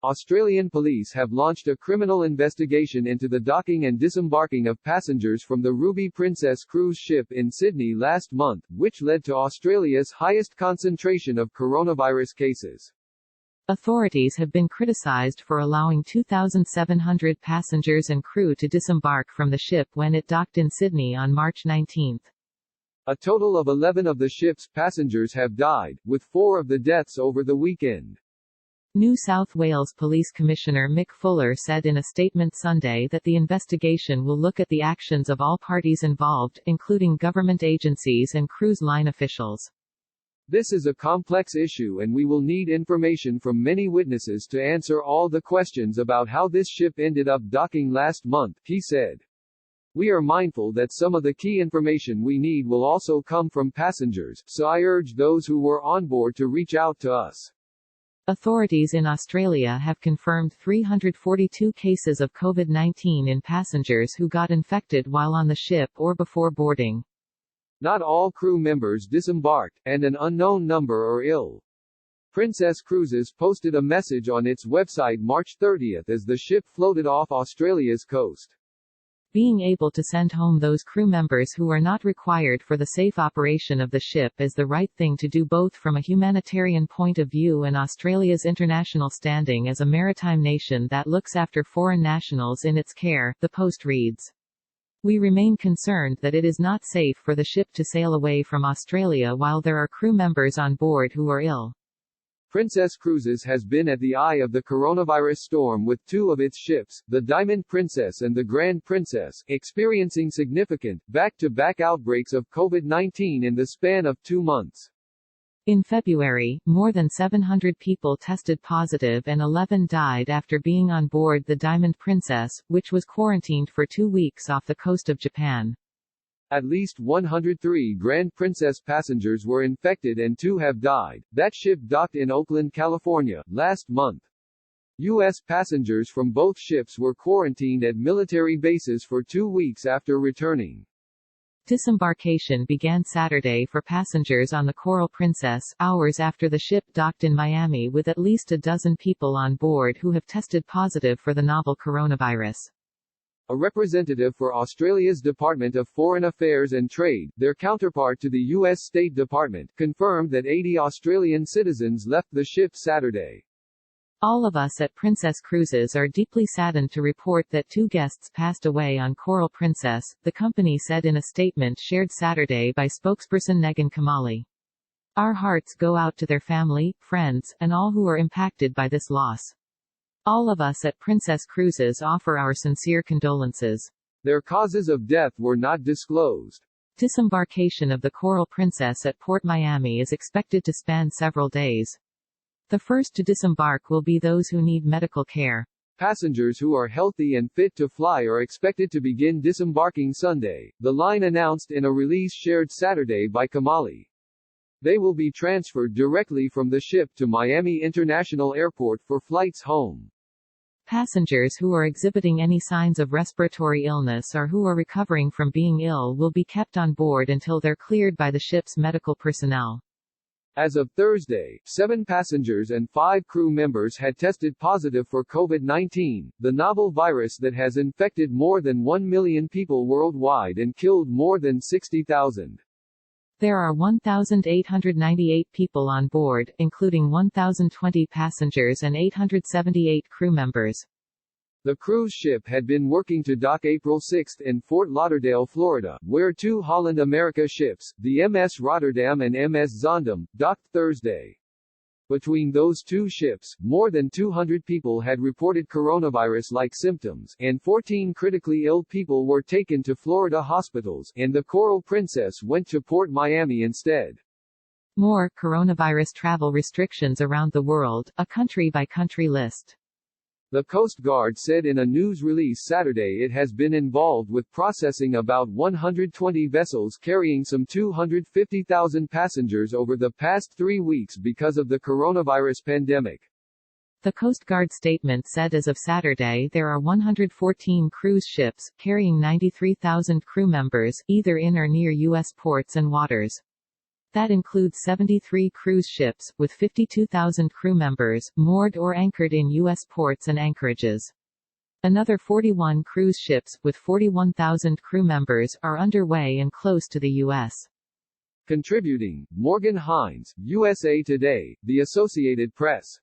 Australian police have launched a criminal investigation into the docking and disembarking of passengers from the Ruby Princess cruise ship in Sydney last month, which led to Australia's highest concentration of coronavirus cases. Authorities have been criticised for allowing 2,700 passengers and crew to disembark from the ship when it docked in Sydney on March 19. A total of 11 of the ship's passengers have died, with 4 of the deaths over the weekend. New South Wales Police Commissioner Mick Fuller said in a statement Sunday that the investigation will look at the actions of all parties involved, including government agencies and cruise line officials. This is a complex issue and we will need information from many witnesses to answer all the questions about how this ship ended up docking last month, he said. We are mindful that some of the key information we need will also come from passengers, so I urge those who were on board to reach out to us. Authorities in Australia have confirmed 342 cases of COVID-19 in passengers who got infected while on the ship or before boarding. Not all crew members disembarked, and an unknown number are ill. Princess Cruises posted a message on its website March 30 as the ship floated off Australia's coast. Being able to send home those crew members who are not required for the safe operation of the ship is the right thing to do, both from a humanitarian point of view and Australia's international standing as a maritime nation that looks after foreign nationals in its care, the Post reads. We remain concerned that it is not safe for the ship to sail away from Australia while there are crew members on board who are ill. Princess Cruises has been at the eye of the coronavirus storm with 2 of its ships, the Diamond Princess and the Grand Princess, experiencing significant, back-to-back outbreaks of COVID-19 in the span of 2 months. In February, more than 700 people tested positive and 11 died after being on board the Diamond Princess, which was quarantined for 2 weeks off the coast of Japan. At least 103 Grand Princess passengers were infected and 2 have died. That ship docked in Oakland, California, last month. U.S. passengers from both ships were quarantined at military bases for 2 weeks after returning. Disembarkation began Saturday for passengers on the Coral Princess, hours after the ship docked in Miami, with at least a dozen people on board who have tested positive for the novel coronavirus. A representative for Australia's Department of Foreign Affairs and Trade, their counterpart to the U.S. State Department, confirmed that 80 Australian citizens left the ship Saturday. All of us at Princess Cruises are deeply saddened to report that 2 guests passed away on Coral Princess, the company said in a statement shared Saturday by spokesperson Negan Kamali. Our hearts go out to their family, friends, and all who are impacted by this loss. All of us at Princess Cruises offer our sincere condolences. Their causes of death were not disclosed. Disembarkation of the Coral Princess at Port Miami is expected to span several days. The first to disembark will be those who need medical care. Passengers who are healthy and fit to fly are expected to begin disembarking Sunday, the line announced in a release shared Saturday by Kamali. They will be transferred directly from the ship to Miami International Airport for flights home. Passengers who are exhibiting any signs of respiratory illness or who are recovering from being ill will be kept on board until they're cleared by the ship's medical personnel. As of Thursday, 7 passengers and 5 crew members had tested positive for COVID-19, the novel virus that has infected more than 1 million people worldwide and killed more than 60,000. There are 1,898 people on board, including 1,020 passengers and 878 crew members. The cruise ship had been working to dock April 6 in Fort Lauderdale, Florida, where 2 Holland America ships, the MS Rotterdam and MS Zondam, docked Thursday. Between those 2 ships, more than 200 people had reported coronavirus-like symptoms, and 14 critically ill people were taken to Florida hospitals, and the Coral Princess went to Port Miami instead. More coronavirus travel restrictions around the world, a country-by-country list. The Coast Guard said in a news release Saturday it has been involved with processing about 120 vessels carrying some 250,000 passengers over the past 3 weeks because of the coronavirus pandemic. The Coast Guard statement said as of Saturday there are 114 cruise ships, carrying 93,000 crew members, either in or near U.S. ports and waters. That includes 73 cruise ships, with 52,000 crew members, moored or anchored in U.S. ports and anchorages. Another 41 cruise ships, with 41,000 crew members, are underway and close to the U.S. Contributing, Morgan Hines, USA Today, The Associated Press.